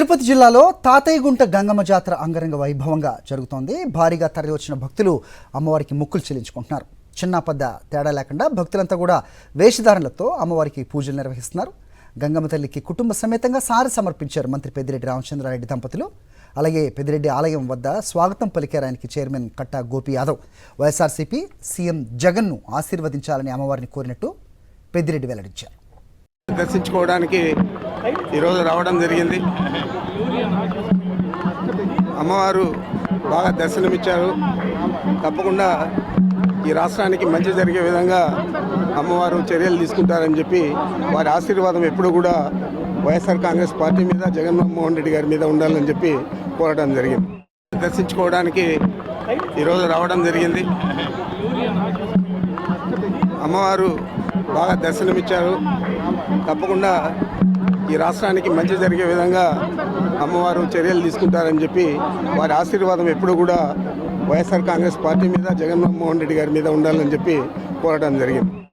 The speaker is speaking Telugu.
తిరుపతి జిల్లాలో తాతయ్యగుంట గంగమ్మ జాతర అంగరంగ వైభవంగా జరుగుతోంది. భారీగా తరలివచ్చిన భక్తులు అమ్మవారికి మొక్కులు చెల్లించుకుంటున్నారు. చిన్న పెద్ద తేడా లేకుండా భక్తులంతా కూడా వేషధారణలతో అమ్మవారికి పూజలు నిర్వహిస్తున్నారు. గంగమ్మ తల్లికి కుటుంబ సమేతంగా సారి సమర్పించారు మంత్రి పెద్దిరెడ్డి రామచంద్రారెడ్డి దంపతులు. అలాగే పెద్దిరెడ్డి ఆలయం వద్ద స్వాగతం పలికారు ఆయనకి చైర్మన్ కట్టా గోపి యాదవ్. వైఎస్ఆర్సీపీ సీఎం జగన్ను ఆశీర్వదించాలని అమ్మవారిని కోరినట్టు పెద్దిరెడ్డి వెల్లడించారు. దర్శించుకోవడానికి ఈరోజు రావడం జరిగింది. అమ్మవారు బాగా దర్శనమిచ్చారు. తప్పకుండా ఈ రాష్ట్రానికి మంచి జరిగే విధంగా అమ్మవారు చర్యలు తీసుకుంటారని చెప్పి వారి ఆశీర్వాదం ఎప్పుడు కూడా వైఎస్ఆర్ కాంగ్రెస్ పార్టీ మీద, జగన్మోహన్ రెడ్డి గారి మీద ఉండాలని చెప్పి కోరడం జరిగింది. దర్శించుకోవడానికి ఈరోజు రావడం జరిగింది. అమ్మవారు బాగా దర్శనమిచ్చారు. తప్పకుండా ఈ రాష్ట్రానికి మంచి జరిగే విధంగా అమ్మవారు చర్యలు తీసుకుంటారని చెప్పి వారి ఆశీర్వాదం ఎప్పుడు కూడా వైఎస్ఆర్ కాంగ్రెస్ పార్టీ మీద, జగన్మోహన్ రెడ్డి గారి మీద ఉండాలని చెప్పి కోరడం జరిగింది.